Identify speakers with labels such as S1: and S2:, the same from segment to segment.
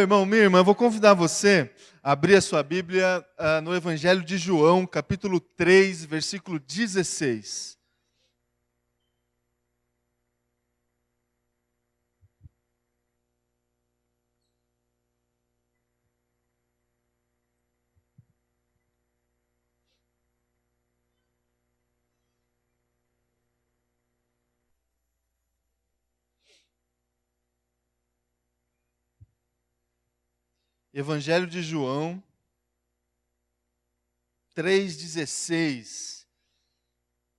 S1: irmão, minha irmã, eu vou convidar você a abrir a sua Bíblia no Evangelho de João, capítulo 3, versículo 16. Evangelho de João 3,16.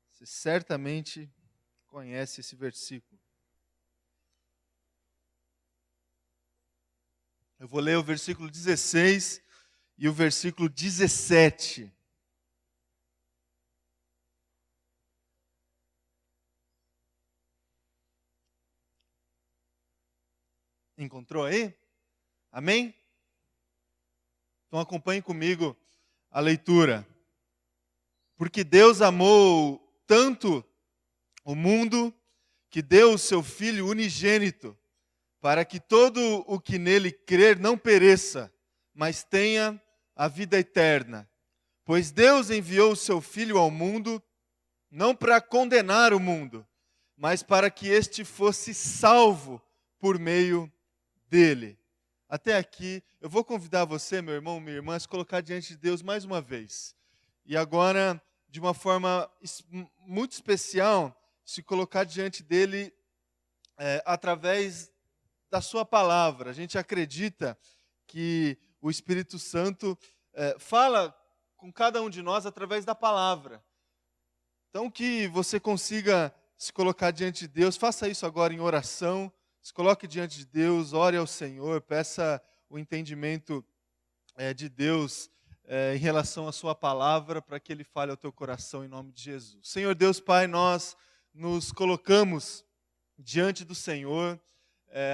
S1: Você certamente conhece esse versículo. Eu vou ler o versículo 16 e o versículo 17. Encontrou aí? Amém? Então acompanhe comigo a leitura. Porque Deus amou tanto o mundo que deu o seu Filho unigênito, para que todo o que nele crer não pereça, mas tenha a vida eterna. Pois Deus enviou o seu Filho ao mundo, não para condenar o mundo, mas para que este fosse salvo por meio dele. Até aqui, eu vou convidar você, meu irmão, minha irmã, a se colocar diante de Deus mais uma vez. E agora, de uma forma muito especial, se colocar diante dele através da sua palavra. A gente acredita que o Espírito Santo fala com cada um de nós através da palavra. Então, que você consiga se colocar diante de Deus, faça isso agora em oração, se coloque diante de Deus, ore ao Senhor, peça o entendimento de Deus em relação à sua palavra, para que Ele fale ao teu coração em nome de Jesus. Senhor Deus Pai, nós nos colocamos diante do Senhor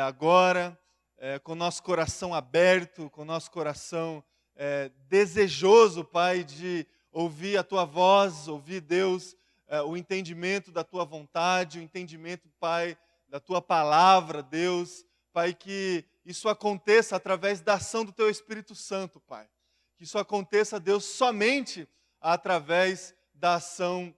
S1: agora, com o nosso coração aberto, com o nosso coração desejoso, Pai, de ouvir a Tua voz, ouvir, Deus, o entendimento da Tua vontade, o entendimento, Pai, da Tua palavra, Deus. Pai, que isso aconteça através da ação do Teu Espírito Santo, Pai. Que isso aconteça, Deus, somente através da ação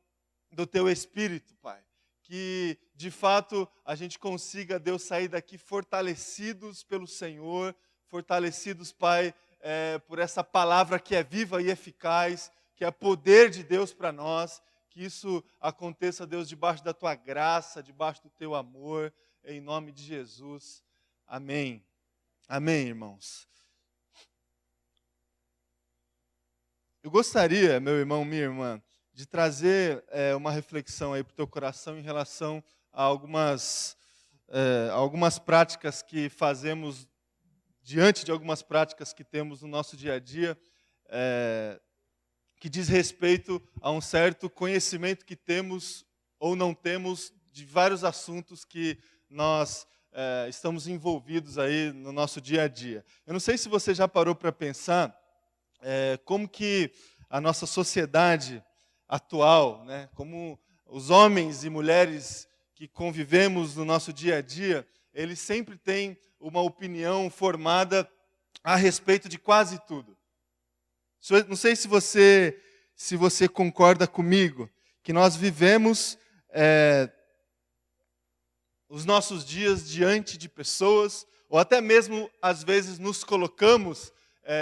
S1: do Teu Espírito, Pai. Que, de fato, a gente consiga, Deus, sair daqui fortalecidos pelo Senhor, fortalecidos, Pai, por essa palavra que é viva e eficaz, que é poder de Deus para nós. Que isso aconteça, Deus, debaixo da Tua graça, debaixo do Teu amor, em nome de Jesus. Amém. Amém, irmãos. Eu gostaria, meu irmão, minha irmã, de trazer uma reflexão aí para o teu coração em relação a algumas práticas que fazemos, diante de algumas práticas que temos no nosso dia a dia, que diz respeito a um certo conhecimento que temos ou não temos de vários assuntos que nós estamos envolvidos aí no nosso dia a dia. Eu não sei se você já parou para pensar como que a nossa sociedade atual, né, como os homens e mulheres que convivemos no nosso dia a dia, eles sempre têm uma opinião formada a respeito de quase tudo. Não sei se você concorda comigo, que nós vivemos os nossos dias diante de pessoas, ou até mesmo, às vezes, nos colocamos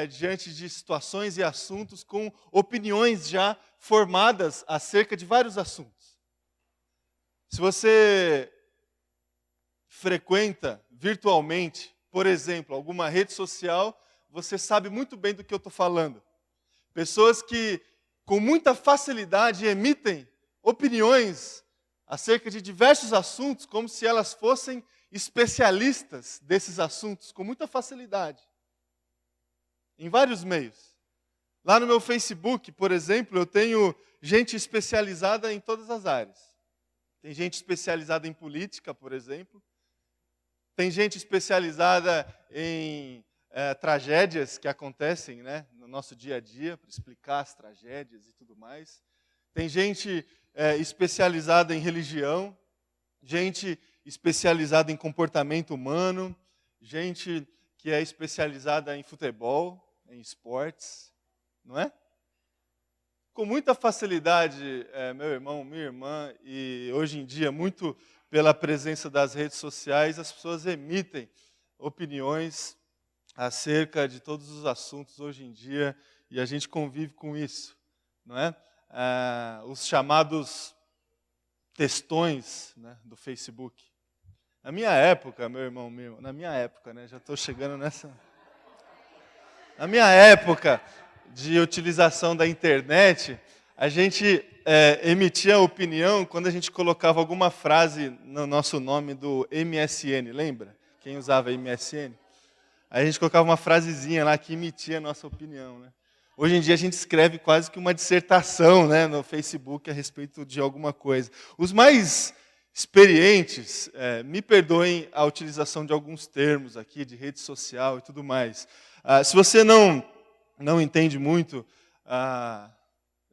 S1: diante de situações e assuntos com opiniões já formadas acerca de vários assuntos. Se você frequenta virtualmente, por exemplo, alguma rede social, você sabe muito bem do que eu estou falando. Pessoas que, com muita facilidade, emitem opiniões acerca de diversos assuntos, como se elas fossem especialistas desses assuntos, com muita facilidade. Em vários meios. Lá no meu Facebook, por exemplo, eu tenho gente especializada em todas as áreas. Tem gente especializada em política, por exemplo. Tem gente especializada em tragédias que acontecem, né, no nosso dia a dia, para explicar as tragédias e tudo mais. Tem gente especializada em religião, gente especializada em comportamento humano, gente que é especializada em futebol, em esportes, não é? Com muita facilidade, meu irmão, minha irmã, e hoje em dia, muito pela presença das redes sociais, as pessoas emitem opiniões acerca de todos os assuntos hoje em dia, e a gente convive com isso, não é? Os chamados textões, né, do Facebook. Na minha época, meu irmão, na minha época, né, já estou chegando nessa... Na minha época de utilização da internet, a gente emitia opinião quando a gente colocava alguma frase no nosso nome do MSN, lembra? Quem usava MSN? Aí a gente colocava uma frasezinha lá que emitia a nossa opinião, né? Hoje em dia a gente escreve quase que uma dissertação, né, no Facebook a respeito de alguma coisa. Os mais experientes, me perdoem a utilização de alguns termos aqui, de rede social e tudo mais. Se você não entende muito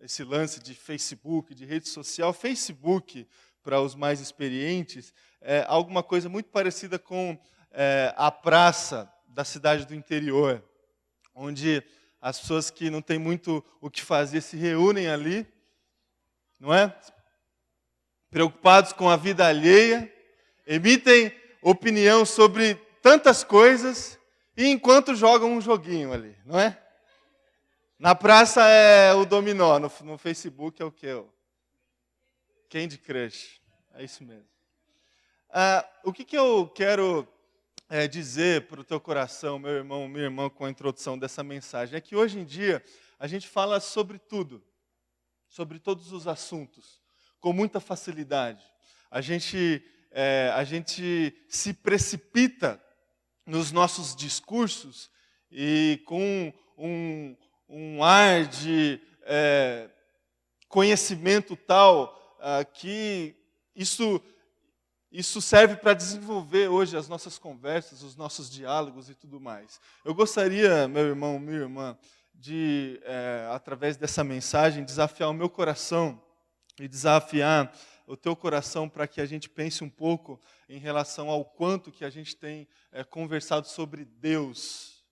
S1: esse lance de Facebook, de rede social, Facebook, para os mais experientes, é alguma coisa muito parecida com a praça da cidade do interior, onde as pessoas que não têm muito o que fazer se reúnem ali, não é? Preocupados com a vida alheia, emitem opinião sobre tantas coisas, e enquanto jogam um joguinho ali, não é? Na praça é o dominó, no Facebook é o quê? O Candy Crush, é isso mesmo. O que eu quero dizer para o teu coração, meu irmão, minha irmã, com a introdução dessa mensagem, é que hoje em dia a gente fala sobre tudo, sobre todos os assuntos, com muita facilidade. A gente se precipita nos nossos discursos e com um ar de conhecimento tal que isso serve para desenvolver hoje as nossas conversas, os nossos diálogos e tudo mais. Eu gostaria, meu irmão, minha irmã, de, através dessa mensagem, desafiar o meu coração e desafiar o teu coração para que a gente pense um pouco em relação ao quanto que a gente tem conversado sobre Deus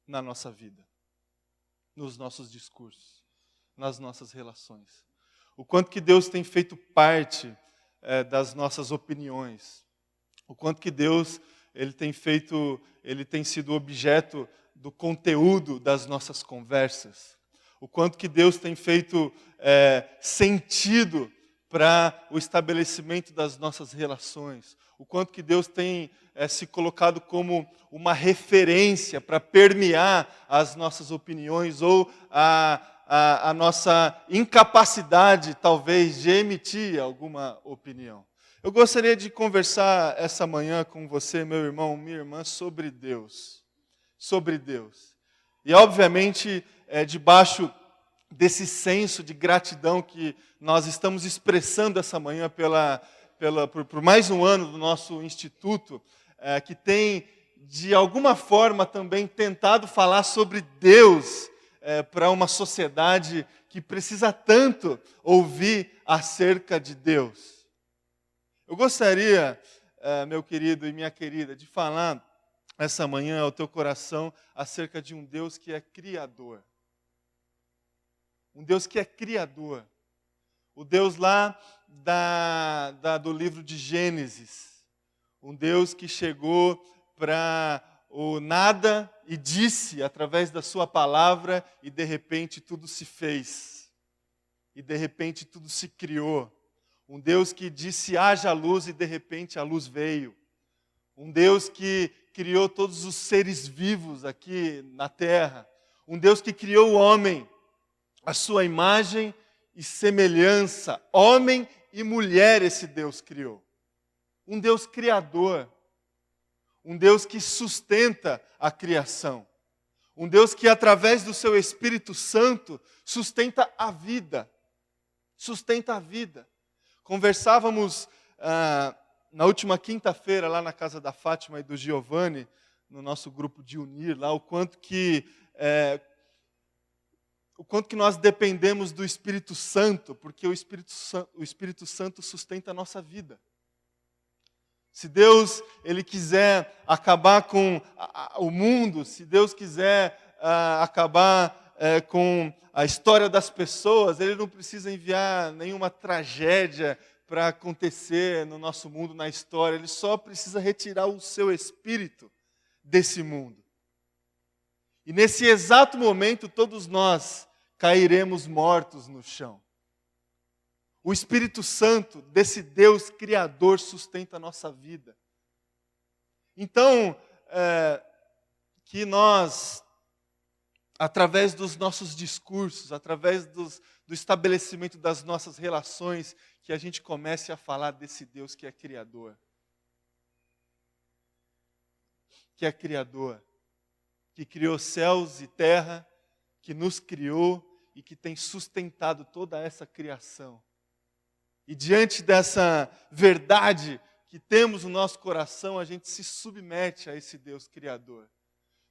S1: na nossa vida, nos nossos discursos, nas nossas relações. O quanto que Deus tem feito parte das nossas opiniões. O quanto que Deus ele tem sido objeto do conteúdo das nossas conversas. O quanto que Deus tem feito sentido para o estabelecimento das nossas relações. O quanto que Deus tem se colocado como uma referência para permear as nossas opiniões ou a nossa incapacidade, talvez, de emitir alguma opinião. Eu gostaria de conversar essa manhã com você, meu irmão, minha irmã, sobre Deus. Sobre Deus. E, obviamente, debaixo desse senso de gratidão que nós estamos expressando essa manhã por mais um ano do nosso instituto, que tem, de alguma forma, também tentado falar sobre Deus para uma sociedade que precisa tanto ouvir acerca de Deus. Eu gostaria, meu querido e minha querida, de falar essa manhã ao teu coração acerca de um Deus que é criador. Um Deus que é criador. O Deus lá do livro de Gênesis. Um Deus que chegou para o nada e disse através da sua palavra e de repente tudo se fez. E de repente tudo se criou. Um Deus que disse haja luz e de repente a luz veio. Um Deus que criou todos os seres vivos aqui na terra. Um Deus que criou o homem, a sua imagem e semelhança. Homem e mulher esse Deus criou. Um Deus criador. Um Deus que sustenta a criação. Um Deus que, através do seu Espírito Santo, sustenta a vida. Sustenta a vida. Conversávamos na última quinta-feira, lá na casa da Fátima e do Giovanni, no nosso grupo de Unir, lá, o quanto que nós dependemos do Espírito Santo, porque o Espírito Santo sustenta a nossa vida. Se Deus ele quiser acabar com o mundo, se Deus quiser acabar com a história das pessoas, Ele não precisa enviar nenhuma tragédia para acontecer no nosso mundo, na história. Ele só precisa retirar o seu espírito desse mundo. E nesse exato momento, todos nós cairemos mortos no chão. O Espírito Santo desse Deus Criador sustenta a nossa vida. Então, que nós, através dos nossos discursos, através do estabelecimento das nossas relações, que a gente comece a falar desse Deus que é Criador. Que é Criador, que criou céus e terra, que nos criou e que tem sustentado toda essa criação. E diante dessa verdade que temos no nosso coração, a gente se submete a esse Deus Criador.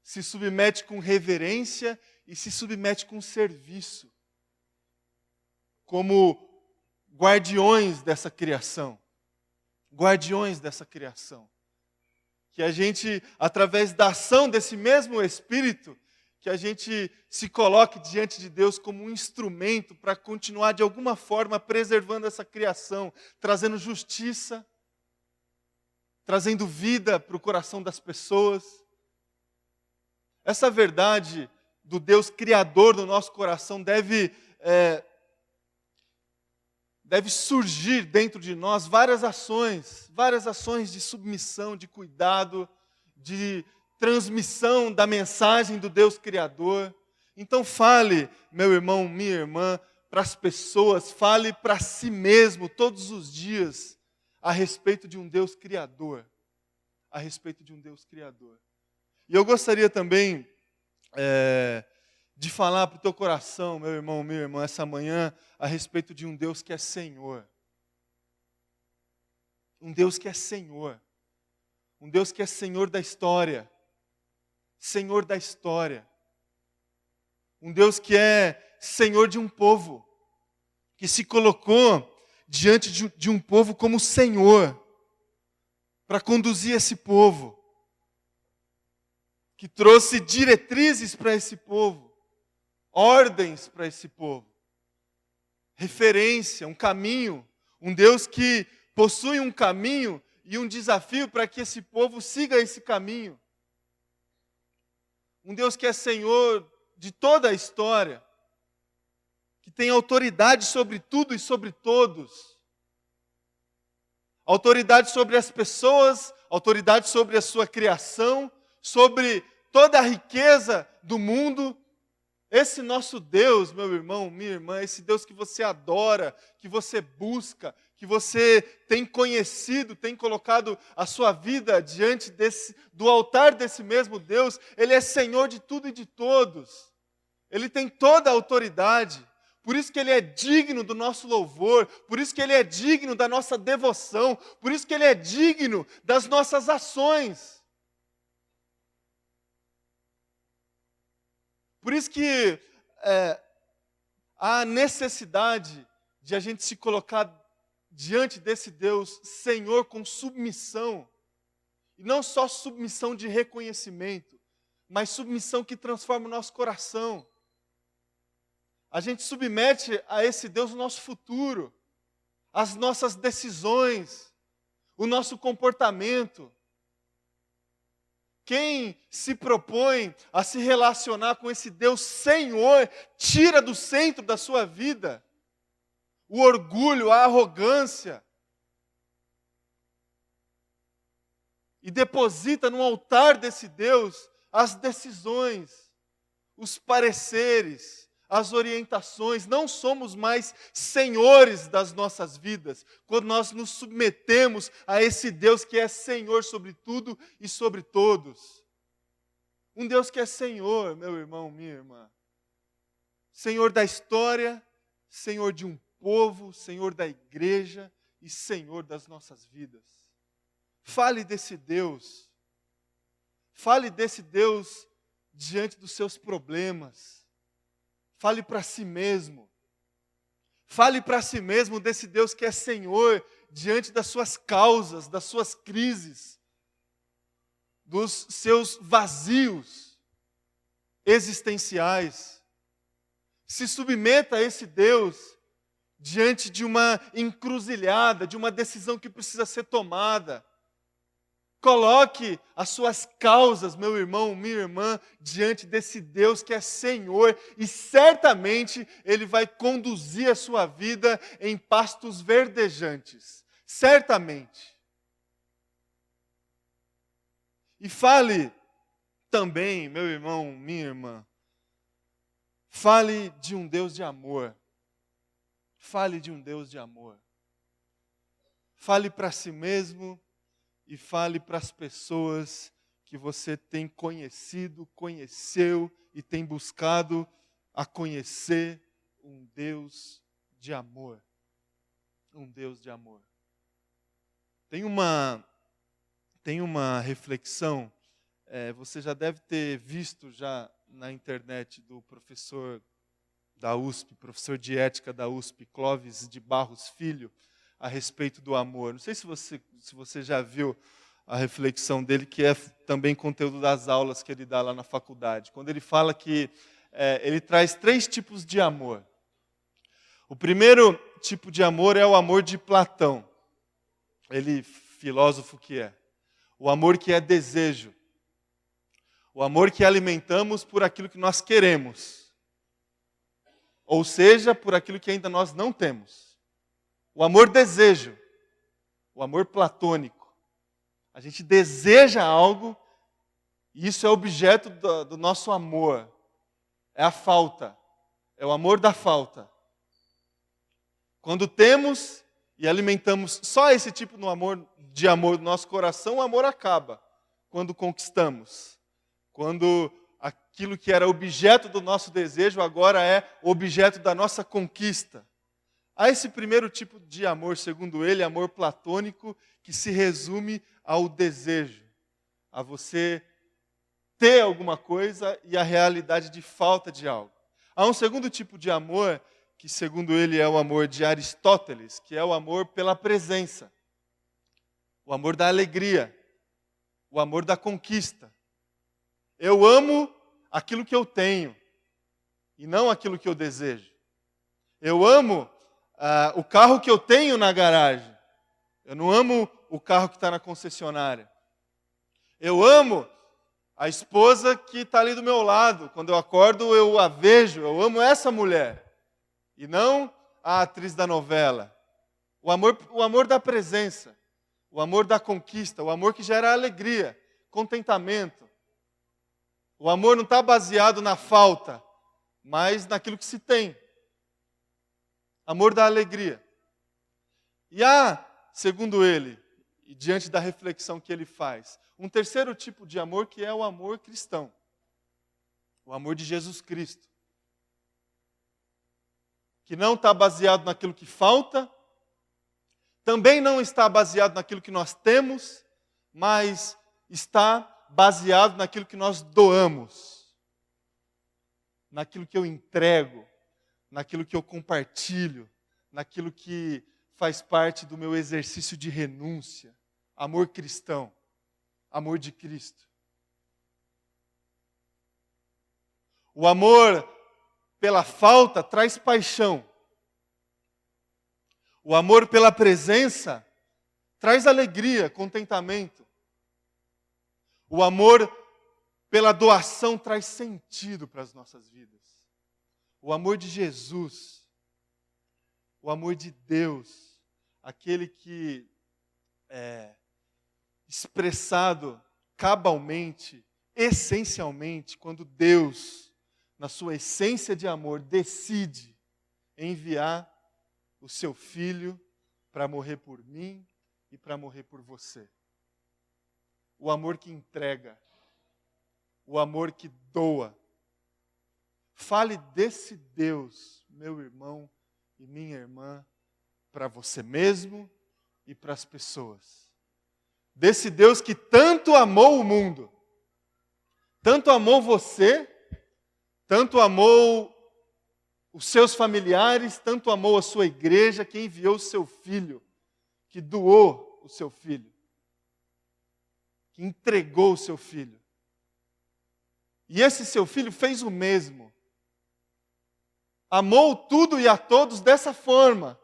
S1: Se submete com reverência e se submete com serviço. Como guardiões dessa criação. Guardiões dessa criação. Que a gente, através da ação desse mesmo Espírito, que a gente se coloque diante de Deus como um instrumento para continuar de alguma forma preservando essa criação, trazendo justiça, trazendo vida para o coração das pessoas. Essa verdade do Deus Criador do nosso coração deve surgir dentro de nós várias ações de submissão, de cuidado, de transmissão da mensagem do Deus Criador. Então fale, meu irmão, minha irmã, para as pessoas, fale para si mesmo todos os dias a respeito de um Deus Criador. A respeito de um Deus Criador. E eu gostaria também de falar para o teu coração, meu irmão, minha irmã, essa manhã, a respeito de um Deus que é Senhor. Um Deus que é Senhor. Um Deus que é Senhor da história. Senhor da história. Um Deus que é Senhor de um povo. Que se colocou diante de um povo como Senhor. Para conduzir esse povo. Que trouxe diretrizes para esse povo. Ordens para esse povo. Referência, um caminho. Um Deus que possui um caminho e um desafio para que esse povo siga esse caminho. Um Deus que é Senhor de toda a história, que tem autoridade sobre tudo e sobre todos. Autoridade sobre as pessoas, autoridade sobre a sua criação, sobre toda a riqueza do mundo. Esse nosso Deus, meu irmão, minha irmã, esse Deus que você adora, que você busca, que você tem conhecido, tem colocado a sua vida diante do altar desse mesmo Deus, Ele é Senhor de tudo e de todos. Ele tem toda a autoridade. Por isso que Ele é digno do nosso louvor, por isso que Ele é digno da nossa devoção, por isso que Ele é digno das nossas ações. Por isso que há necessidade de a gente se colocar diante desse Deus Senhor com submissão. E não só submissão de reconhecimento, mas submissão que transforma o nosso coração. A gente submete a esse Deus o nosso futuro, as nossas decisões, o nosso comportamento. Quem se propõe a se relacionar com esse Deus Senhor, tira do centro da sua vida o orgulho, a arrogância, e deposita no altar desse Deus as decisões, os pareceres, as orientações. Não somos mais senhores das nossas vidas, quando nós nos submetemos a esse Deus que é Senhor sobre tudo e sobre todos. Um Deus que é Senhor, meu irmão, minha irmã. Senhor da história, Senhor de um povo, Senhor da igreja e Senhor das nossas vidas. Fale desse Deus. Fale desse Deus diante dos seus problemas. Fale para si mesmo. Fale para si mesmo desse Deus que é Senhor diante das suas causas, das suas crises, dos seus vazios existenciais. Se submeta a esse Deus diante de uma encruzilhada, de uma decisão que precisa ser tomada. Coloque as suas causas, meu irmão, minha irmã, diante desse Deus que é Senhor e certamente Ele vai conduzir a sua vida em pastos verdejantes. Certamente. E fale também, meu irmão, minha irmã, fale de um Deus de amor. Fale de um Deus de amor. Fale para si mesmo e fale para as pessoas que você tem conhecido, conheceu e tem buscado a conhecer um Deus de amor. Um Deus de amor. Tem uma reflexão, você já deve ter visto já na internet do professor da USP, professor de ética da USP, Clóvis de Barros Filho, a respeito do amor. Não sei se você já viu a reflexão dele, que é também conteúdo das aulas que ele dá lá na faculdade. Quando ele fala que ele traz 3 tipos de amor. O primeiro tipo de amor é o amor de Platão. Ele, filósofo que é. O amor que é desejo. O amor que alimentamos por aquilo que nós queremos. Ou seja, por aquilo que ainda nós não temos. O amor desejo. O amor platônico. A gente deseja algo e isso é objeto do nosso amor. É a falta. É o amor da falta. Quando temos e alimentamos só esse tipo de amor do nosso coração, o amor acaba. Quando conquistamos. Quando aquilo que era objeto do nosso desejo agora é objeto da nossa conquista. Há esse primeiro tipo de amor, segundo ele, amor platônico, que se resume ao desejo. A você ter alguma coisa e a realidade de falta de algo. Há um segundo tipo de amor, que segundo ele é o amor de Aristóteles, que é o amor pela presença. O amor da alegria. O amor da conquista. Eu amo aquilo que eu tenho e não aquilo que eu desejo. Eu amo o carro que eu tenho na garagem. Eu não amo o carro que está na concessionária. Eu amo a esposa que está ali do meu lado. Quando eu acordo, eu a vejo. Eu amo essa mulher. E não a atriz da novela. O amor da presença. O amor da conquista. O amor que gera alegria, contentamento. O amor não está baseado na falta, mas naquilo que se tem. Amor da alegria. E há, segundo ele, e diante da reflexão que ele faz, um terceiro tipo de amor que é o amor cristão. O amor de Jesus Cristo. Que não está baseado naquilo que falta, também não está baseado naquilo que nós temos, mas está baseado naquilo que nós doamos, naquilo que eu entrego, naquilo que eu compartilho, naquilo que faz parte do meu exercício de renúncia. Amor cristão, amor de Cristo. O amor pela falta traz paixão. O amor pela presença traz alegria, contentamento. O amor pela doação traz sentido para as nossas vidas. O amor de Jesus, o amor de Deus, aquele que é expressado cabalmente, essencialmente, quando Deus, na sua essência de amor, decide enviar o seu Filho para morrer por mim e para morrer por você. O amor que entrega, o amor que doa. Fale desse Deus, meu irmão e minha irmã, para você mesmo e para as pessoas. Desse Deus que tanto amou o mundo, tanto amou você, tanto amou os seus familiares, tanto amou a sua igreja, que enviou o seu filho, que doou o seu filho, que entregou o seu filho. E esse seu filho fez o mesmo. Amou tudo e a todos dessa forma.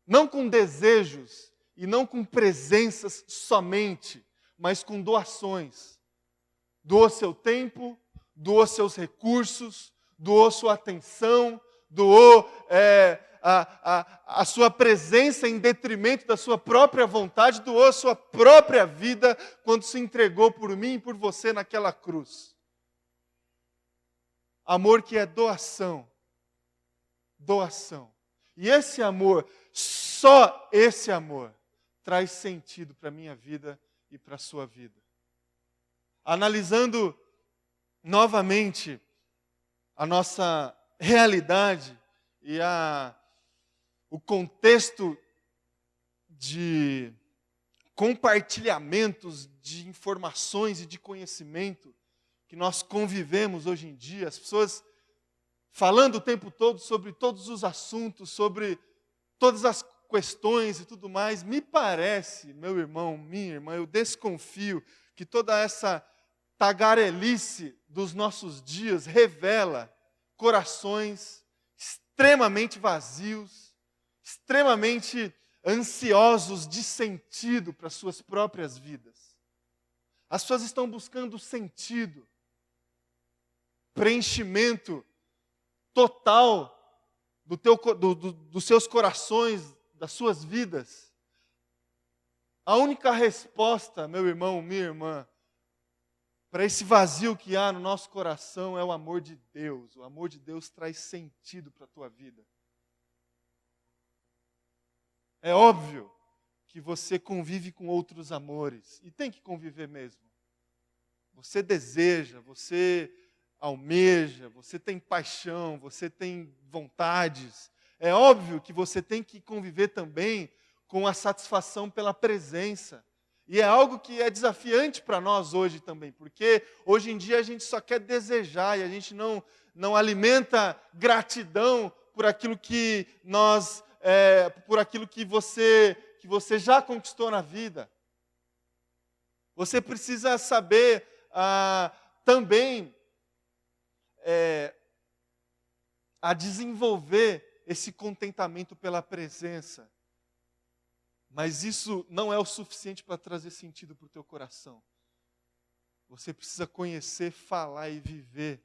S1: Não com desejos e não com presenças somente, mas com doações. Doou seu tempo, doou seus recursos, doou sua atenção, doou a sua presença em detrimento da sua própria vontade, doou a sua própria vida quando se entregou por mim e por você naquela cruz. Amor que é doação. Doação. E esse amor, só esse amor, traz sentido para a minha vida e para a sua vida. Analisando novamente a nossa realidade e o contexto de compartilhamentos de informações e de conhecimento que nós convivemos hoje em dia, as pessoas falando o tempo todo sobre todos os assuntos, sobre todas as questões e tudo mais, me parece, meu irmão, minha irmã, eu desconfio que toda essa tagarelice dos nossos dias revela corações extremamente vazios, extremamente ansiosos de sentido para suas próprias vidas. As pessoas estão buscando sentido, preenchimento total dos seus corações, das suas vidas. A única resposta, meu irmão, minha irmã, para esse vazio que há no nosso coração é o amor de Deus. O amor de Deus traz sentido para a tua vida. É óbvio que você convive com outros amores, e tem que conviver mesmo. Você deseja, você almeja, você tem paixão, você tem vontades. É óbvio que você tem que conviver também com a satisfação pela presença. E é algo que é desafiante para nós hoje também, porque hoje em dia a gente só quer desejar e a gente não alimenta gratidão por aquilo que por aquilo que você já conquistou na vida. Você precisa saber também a desenvolver esse contentamento pela presença. Mas isso não é o suficiente para trazer sentido para o teu coração. Você precisa conhecer, falar e viver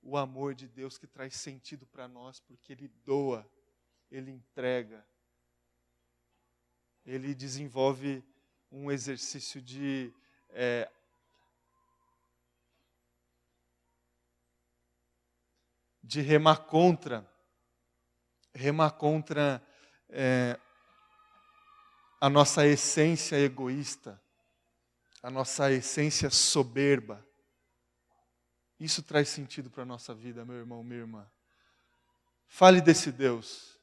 S1: o amor de Deus que traz sentido para nós, porque Ele doa, Ele entrega, Ele desenvolve um exercício de remar contra a nossa essência egoísta, a nossa essência soberba. Isso traz sentido para a nossa vida, meu irmão, minha irmã. Fale desse Deus.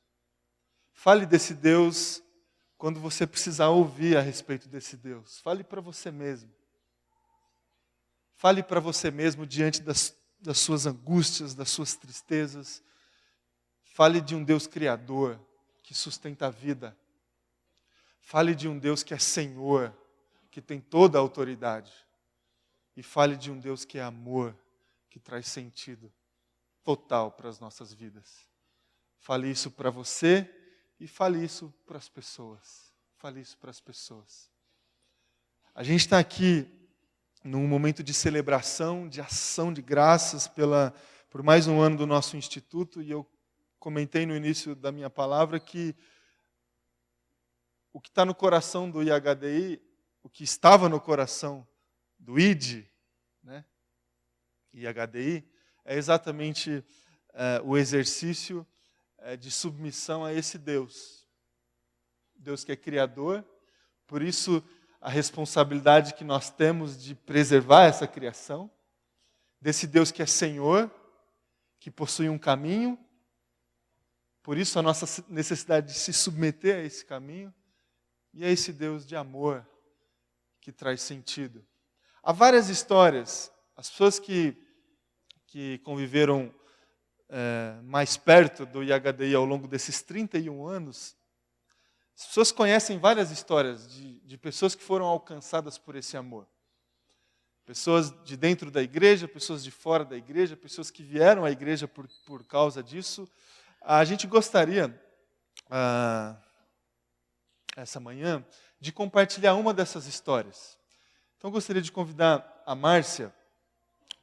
S1: Fale desse Deus quando você precisar ouvir a respeito desse Deus. Fale para você mesmo. Fale para você mesmo diante das suas angústias, das suas tristezas. Fale de um Deus criador que sustenta a vida. Fale de um Deus que é Senhor, que tem toda a autoridade. E fale de um Deus que é amor, que traz sentido total para as nossas vidas. Fale isso para você e fale isso para as pessoas. Fale isso para as pessoas. A gente está aqui num momento de celebração, de ação de graças por mais um ano do nosso instituto, e eu comentei no início da minha palavra que o que está no coração do IHDI, o que estava no coração do ID, né, IHDI, é exatamente o exercício de submissão a esse Deus. Deus que é criador, por isso a responsabilidade que nós temos de preservar essa criação, desse Deus que é Senhor, que possui um caminho, por isso a nossa necessidade de se submeter a esse caminho, e é esse Deus de amor que traz sentido. Há várias histórias, as pessoas que conviveram mais perto do IHDI ao longo desses 31 anos, as pessoas conhecem várias histórias de pessoas que foram alcançadas por esse amor. Pessoas de dentro da igreja, pessoas de fora da igreja, pessoas que vieram à igreja por causa disso. A gente gostaria, essa manhã, de compartilhar uma dessas histórias. Então, eu gostaria de convidar a Márcia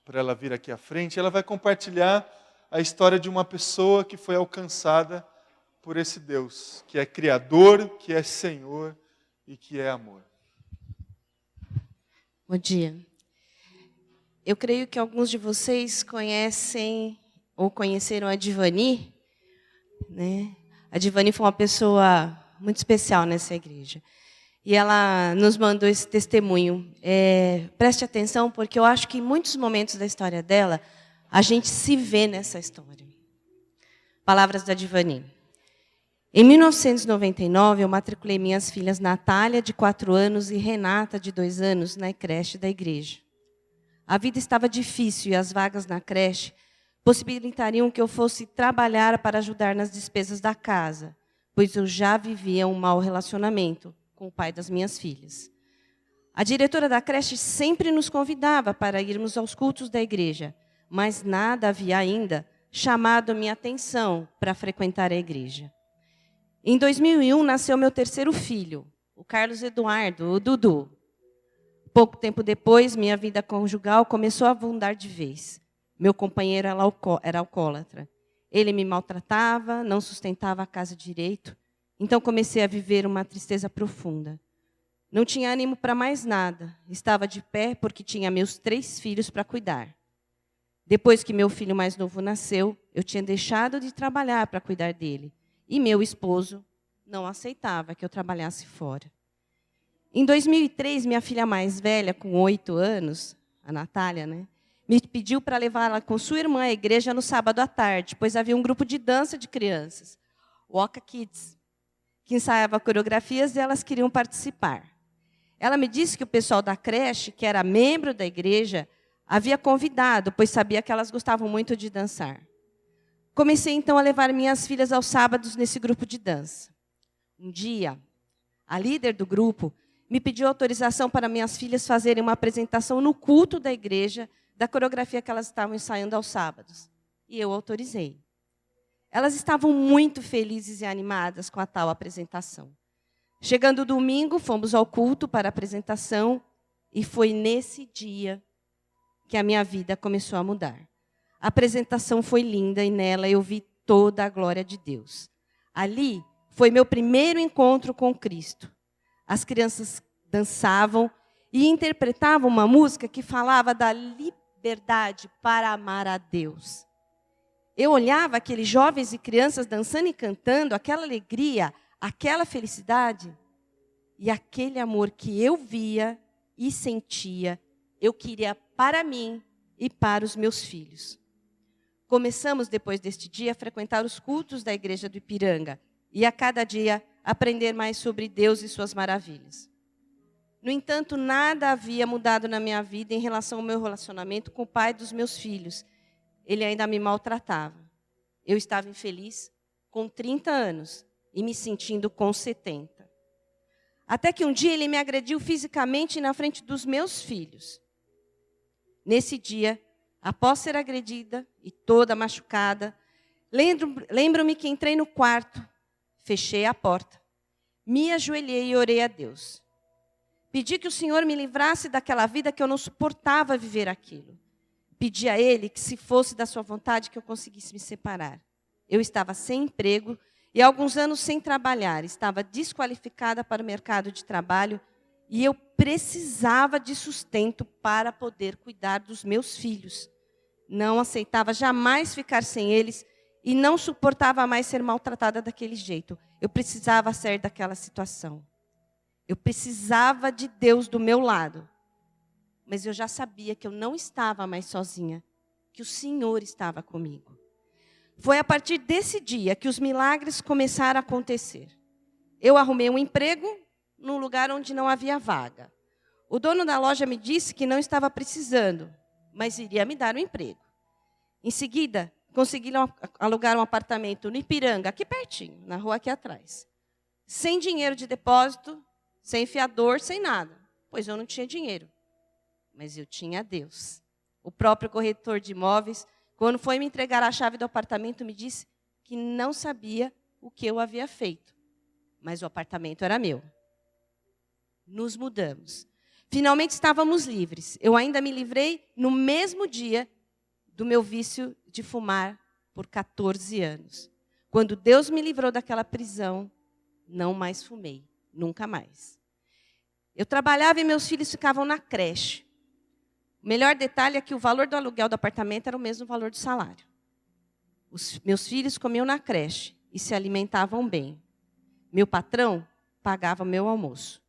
S1: para ela vir aqui à frente. Ela vai compartilhar a história de uma pessoa que foi alcançada por esse Deus, que é Criador, que é Senhor e que é amor.
S2: Bom dia. Eu creio que alguns de vocês conhecem ou conheceram a Divani, né? A Divani foi uma pessoa muito especial nessa igreja. E ela nos mandou esse testemunho. Preste atenção, porque eu acho que em muitos momentos da história dela, a gente se vê nessa história. Palavras da Divani. Em 1999, eu matriculei minhas filhas Natália, de 4 anos, e Renata, de 2 anos, na creche da igreja. A vida estava difícil e as vagas na creche possibilitariam que eu fosse trabalhar para ajudar nas despesas da casa, pois eu já vivia um mau relacionamento com o pai das minhas filhas. A diretora da creche sempre nos convidava para irmos aos cultos da igreja, mas nada havia ainda chamado minha atenção para frequentar a igreja. Em 2001, nasceu meu terceiro filho, o Carlos Eduardo, o Dudu. Pouco tempo depois, minha vida conjugal começou a afundar de vez. Meu companheiro era alcoólatra. Ele me maltratava, não sustentava a casa direito. Então comecei a viver uma tristeza profunda. Não tinha ânimo para mais nada. Estava de pé porque tinha meus 3 filhos para cuidar. Depois que meu filho mais novo nasceu, eu tinha deixado de trabalhar para cuidar dele. E meu esposo não aceitava que eu trabalhasse fora. Em 2003, minha filha mais velha, com 8 anos, a Natália, me pediu para levá-la com sua irmã à igreja no sábado à tarde, pois havia um grupo de dança de crianças, o Oca Kids, que ensaiava coreografias e elas queriam participar. Ela me disse que o pessoal da creche, que era membro da igreja, havia convidado, pois sabia que elas gostavam muito de dançar. Comecei, então, a levar minhas filhas aos sábados nesse grupo de dança. Um dia, a líder do grupo me pediu autorização para minhas filhas fazerem uma apresentação no culto da igreja da coreografia que elas estavam ensaiando aos sábados. E eu autorizei. Elas estavam muito felizes e animadas com a tal apresentação. Chegando o domingo, fomos ao culto para a apresentação e foi nesse dia que a minha vida começou a mudar. A apresentação foi linda e nela eu vi toda a glória de Deus. Ali foi meu primeiro encontro com Cristo. As crianças dançavam e interpretavam uma música que falava da liberdade para amar a Deus. Eu olhava aqueles jovens e crianças dançando e cantando, aquela alegria, aquela felicidade, e aquele amor que eu via e sentia, eu queria para mim e para os meus filhos. Começamos, depois deste dia, a frequentar os cultos da igreja do Ipiranga e a cada dia aprender mais sobre Deus e suas maravilhas. No entanto, nada havia mudado na minha vida em relação ao meu relacionamento com o pai dos meus filhos. Ele ainda me maltratava. Eu estava infeliz com 30 anos e me sentindo com 70. Até que um dia ele me agrediu fisicamente na frente dos meus filhos. Nesse dia, após ser agredida e toda machucada, lembro-me que entrei no quarto, fechei a porta, me ajoelhei e orei a Deus. Pedi que o Senhor me livrasse daquela vida que eu não suportava viver aquilo. Pedi a Ele que, se fosse da sua vontade, que eu conseguisse me separar. Eu estava sem emprego e há alguns anos sem trabalhar. Estava desqualificada para o mercado de trabalho e eu precisava de sustento para poder cuidar dos meus filhos. Não aceitava jamais ficar sem eles e não suportava mais ser maltratada daquele jeito. Eu precisava sair daquela situação. Eu precisava de Deus do meu lado. Mas eu já sabia que eu não estava mais sozinha, que o Senhor estava comigo. Foi a partir desse dia que os milagres começaram a acontecer. Eu arrumei um emprego num lugar onde não havia vaga. O dono da loja me disse que não estava precisando, mas iria me dar um emprego. Em seguida, consegui alugar um apartamento no Ipiranga, aqui pertinho, na rua aqui atrás. Sem dinheiro de depósito, sem fiador, sem nada. Pois eu não tinha dinheiro, mas eu tinha Deus. O próprio corretor de imóveis, quando foi me entregar a chave do apartamento, me disse que não sabia o que eu havia feito, mas o apartamento era meu. Nos mudamos. Finalmente estávamos livres. Eu ainda me livrei no mesmo dia do meu vício de fumar por 14 anos. Quando Deus me livrou daquela prisão, não mais fumei, nunca mais. Eu trabalhava e meus filhos ficavam na creche. O melhor detalhe é que o valor do aluguel do apartamento era o mesmo valor do salário. Os meus filhos comiam na creche e se alimentavam bem. Meu patrão pagava meu almoço.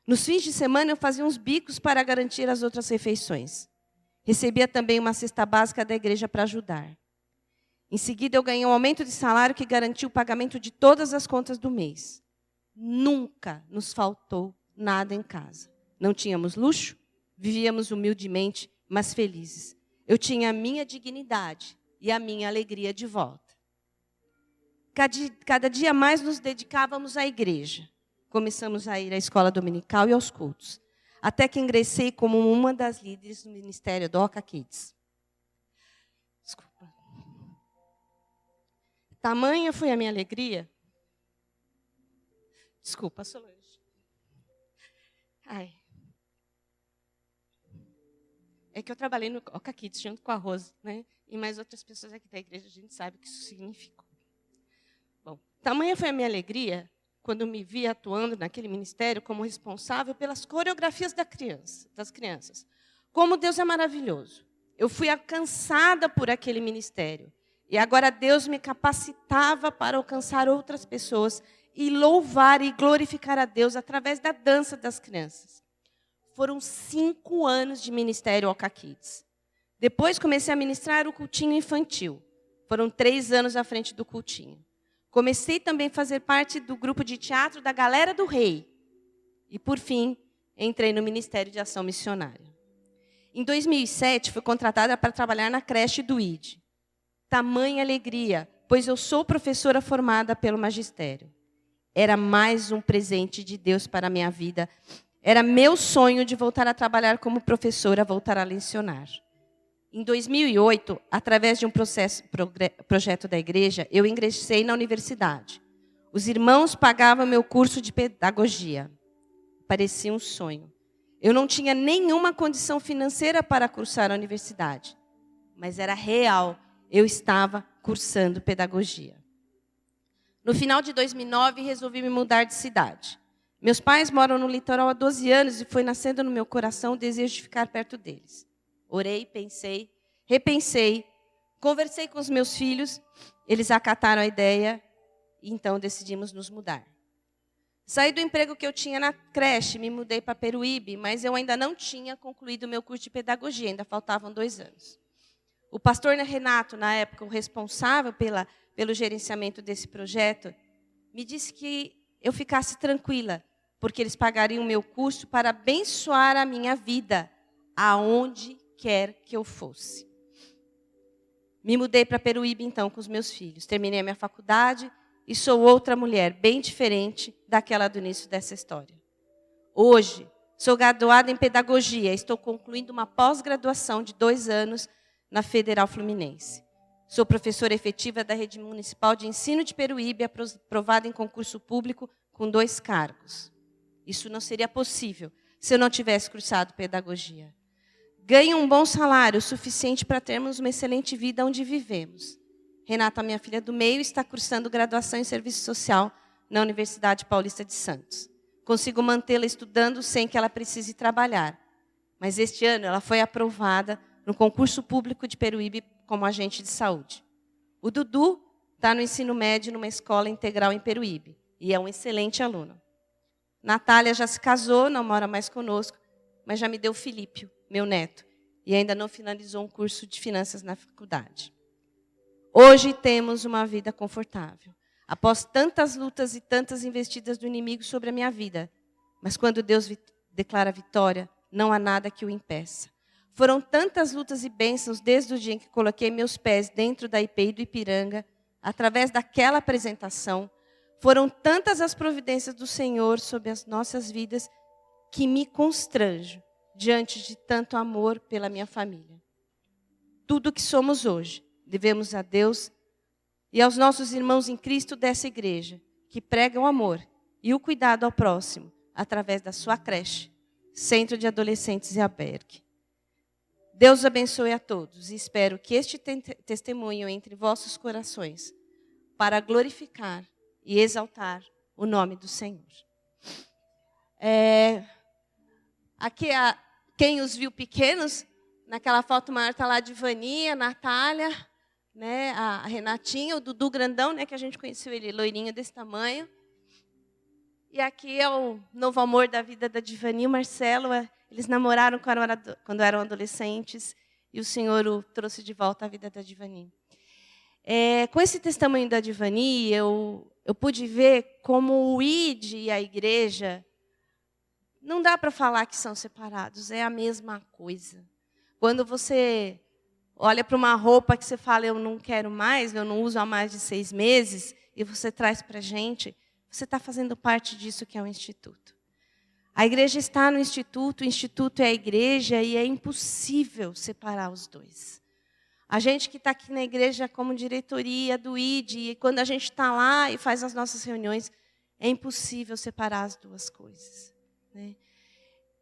S2: Nos fins de semana, eu fazia uns bicos para garantir as outras refeições. Recebia também uma cesta básica da igreja para ajudar. Em seguida, eu ganhei um aumento de salário que garantiu o pagamento de todas as contas do mês. Nunca nos faltou nada em casa. Não tínhamos luxo, vivíamos humildemente, mas felizes. Eu tinha a minha dignidade e a minha alegria de volta. Cada dia mais nos dedicávamos à igreja. Começamos a ir à escola dominical e aos cultos. Até que ingressei como uma das líderes do ministério do Oca Kids. Desculpa. Tamanha foi a minha alegria. Desculpa, Solange. Ai. É que eu trabalhei no Oca Kids junto com a Rose, né? E mais outras pessoas aqui da igreja, a gente sabe o que isso significou. Bom, tamanha foi a minha alegria quando me vi atuando naquele ministério como responsável pelas coreografias das crianças. Como Deus é maravilhoso. Eu fui alcançada por aquele ministério. E agora Deus me capacitava para alcançar outras pessoas e louvar e glorificar a Deus através da dança das crianças. Foram 5 anos de ministério Oca Kids. Depois comecei a ministrar o cultinho infantil. Foram 3 anos à frente do cultinho. Comecei também a fazer parte do grupo de teatro da Galera do Rei. E, por fim, entrei no Ministério de Ação Missionária. Em 2007, fui contratada para trabalhar na creche do ID. Tamanha alegria, pois eu sou professora formada pelo magistério. Era mais um presente de Deus para a minha vida. Era meu sonho de voltar a trabalhar como professora, voltar a lecionar. Em 2008, através de um projeto da igreja, eu ingressei na universidade. Os irmãos pagavam meu curso de pedagogia. Parecia um sonho. Eu não tinha nenhuma condição financeira para cursar a universidade, mas era real. Eu estava cursando pedagogia. No final de 2009, resolvi me mudar de cidade. Meus pais moram no litoral há 12 anos e foi nascendo no meu coração o desejo de ficar perto deles. Orei, pensei, repensei, conversei com os meus filhos, eles acataram a ideia e então decidimos nos mudar. Saí do emprego que eu tinha na creche, me mudei para Peruíbe, mas eu ainda não tinha concluído o meu curso de pedagogia, ainda faltavam 2 anos. O pastor Renato, na época, o responsável pelo gerenciamento desse projeto, me disse que eu ficasse tranquila, porque eles pagariam o meu curso para abençoar a minha vida, aonde quer que eu fosse. Me mudei para Peruíbe, então, com os meus filhos. Terminei a minha faculdade e sou outra mulher, bem diferente daquela do início dessa história. Hoje, sou graduada em pedagogia. Estou concluindo uma pós-graduação de 2 anos na Federal Fluminense. Sou professora efetiva da Rede Municipal de Ensino de Peruíbe, aprovada em concurso público com 2 cargos. Isso não seria possível se eu não tivesse cursado pedagogia. Ganho um bom salário, suficiente para termos uma excelente vida onde vivemos. Renata, minha filha do meio, está cursando graduação em Serviço Social na Universidade Paulista de Santos. Consigo mantê-la estudando sem que ela precise trabalhar. Mas este ano ela foi aprovada no concurso público de Peruíbe como agente de saúde. O Dudu está no ensino médio numa escola integral em Peruíbe e é um excelente aluno. Natália já se casou, não mora mais conosco, mas já me deu Filípio, meu neto, e ainda não finalizou um curso de finanças na faculdade. Hoje temos uma vida confortável, após tantas lutas e tantas investidas do inimigo sobre a minha vida. Mas quando Deus declara vitória, não há nada que o impeça. Foram tantas lutas e bênçãos desde o dia em que coloquei meus pés dentro da IPI do Ipiranga, através daquela apresentação. Foram tantas as providências do Senhor sobre as nossas vidas que me constranjo diante de tanto amor pela minha família. Tudo o que somos hoje, devemos a Deus e aos nossos irmãos em Cristo dessa igreja, que pregam amor e o cuidado ao próximo, através da sua creche, Centro de Adolescentes e Albergue. Deus abençoe a todos e espero que este testemunho entre vossos corações para glorificar e exaltar o nome do Senhor. Aqui, quem os viu pequenos, naquela foto maior está lá a Divani, a Natália, né, a Renatinha, o Dudu grandão, né, que a gente conheceu ele loirinho desse tamanho. E aqui é o novo amor da vida da Divani e o Marcelo. Eles namoraram quando eram adolescentes e o Senhor o trouxe de volta à vida da Divani. Com esse testemunho da Divani, eu pude ver como o ID e a igreja, não dá para falar que são separados, é a mesma coisa. Quando você olha para uma roupa que você fala, eu não quero mais, eu não uso há mais de 6 meses, e você traz para a gente, você está fazendo parte disso que é o Instituto. A igreja está no Instituto, o Instituto é a igreja, e é impossível separar os dois. A gente que está aqui na igreja como diretoria do ID, e quando a gente está lá e faz as nossas reuniões, é impossível separar as duas coisas, né?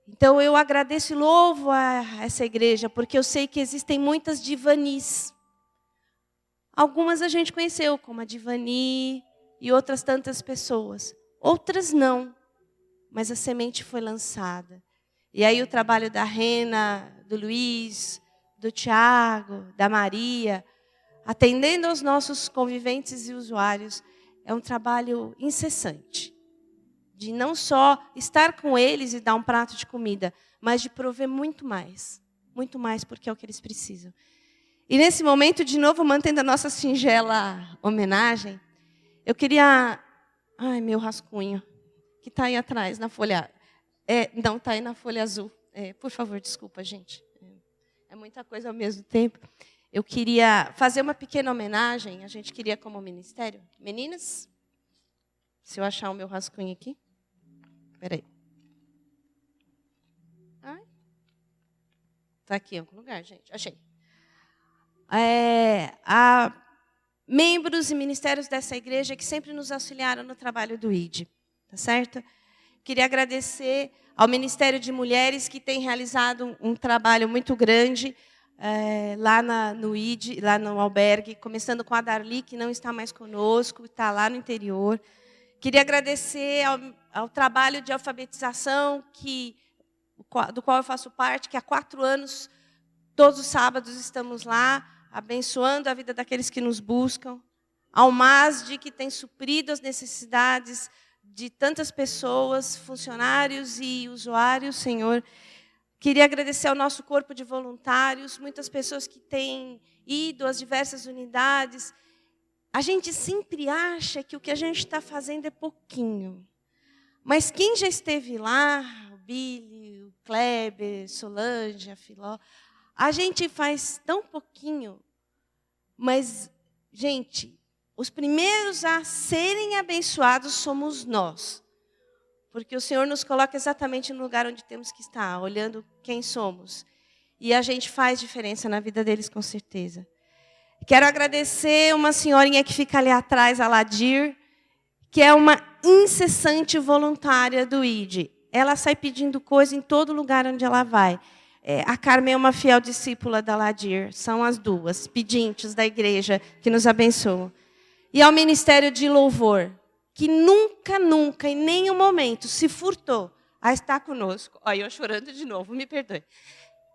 S2: Então, eu agradeço e louvo a essa igreja, porque eu sei que existem muitas Divanis. Algumas a gente conheceu, como a Divani e outras tantas pessoas. Outras não, mas a semente foi lançada. E aí o trabalho da Rena, do Luiz, do Tiago, da Maria, atendendo aos nossos conviventes e usuários, é um trabalho incessante. De não só estar com eles e dar um prato de comida, mas de prover muito mais porque é o que eles precisam. E nesse momento, de novo, mantendo a nossa singela homenagem, eu queria... Ai, meu rascunho, que está aí atrás, na folha... não, está aí na folha azul. Por favor, desculpa, gente. É muita coisa ao mesmo tempo. Eu queria fazer uma pequena homenagem, a gente queria como ministério. Meninas, se eu achar o meu rascunho aqui... Espera aí. Está aqui em algum lugar, gente. Achei. Há membros e ministérios dessa igreja que sempre nos auxiliaram no trabalho do ID. Tá certo? Queria agradecer ao Ministério de Mulheres, que tem realizado um trabalho muito grande lá no ID, lá no albergue, começando com a Darli, que não está mais conosco, está lá no interior. Queria agradecer ao trabalho de alfabetização do qual eu faço parte, que há 4 anos, todos os sábados estamos lá, abençoando a vida daqueles que nos buscam. Ao MASD, que tem suprido as necessidades de tantas pessoas, funcionários e usuários, Senhor. Queria agradecer ao nosso corpo de voluntários, muitas pessoas que têm ido às diversas unidades. A gente sempre acha que o que a gente está fazendo é pouquinho. Mas quem já esteve lá, o Billy, o Kleber, Solange, a Filó, a gente faz tão pouquinho, mas, gente, os primeiros a serem abençoados somos nós. Porque o Senhor nos coloca exatamente no lugar onde temos que estar, olhando quem somos. E a gente faz diferença na vida deles, com certeza. Quero agradecer uma senhorinha que fica ali atrás, a Ladir, que é uma incessante voluntária do ID. Ela sai pedindo coisa em todo lugar onde ela vai. A Carmen é uma fiel discípula da Ladir. São as duas pedintes da igreja que nos abençoam. E ao Ministério de Louvor, que nunca, nunca, em nenhum momento se furtou a estar conosco. Olha, eu chorando de novo, me perdoe.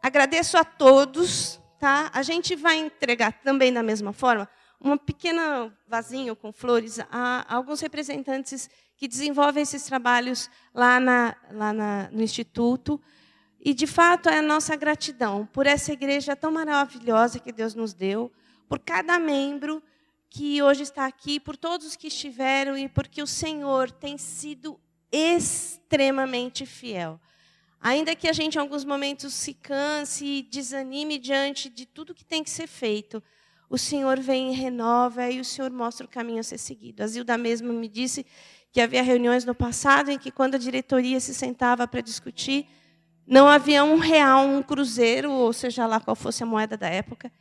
S2: Agradeço a todos. Tá? A gente vai entregar também da mesma forma um pequeno vasinho com flores a alguns representantes que desenvolvem esses trabalhos lá no Instituto. E, de fato, é a nossa gratidão por essa igreja tão maravilhosa que Deus nos deu, por cada membro que hoje está aqui, por todos que estiveram e porque o Senhor tem sido extremamente fiel. Ainda que a gente, em alguns momentos, se canse e desanime diante de tudo que tem que ser feito, o Senhor vem e renova e o Senhor mostra o caminho a ser seguido. A Zilda mesmo me disse que havia reuniões no passado em que, quando a diretoria se sentava para discutir, não havia R$1, um cruzeiro, ou seja lá qual fosse a moeda da época,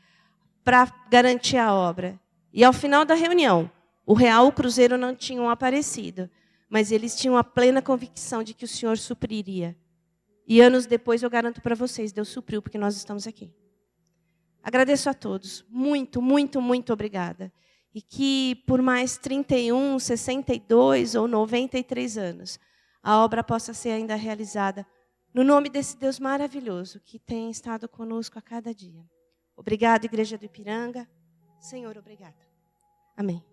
S2: para garantir a obra. E, ao final da reunião, o real e o cruzeiro não tinham aparecido, mas eles tinham a plena convicção de que o Senhor supriria. E anos depois, eu garanto para vocês, Deus supriu, porque nós estamos aqui. Agradeço a todos. Muito, muito, muito obrigada. E que por mais 31, 62 ou 93 anos, a obra possa ser ainda realizada no nome desse Deus maravilhoso que tem estado conosco a cada dia. Obrigada, Igreja do Ipiranga. Senhor, obrigada. Amém.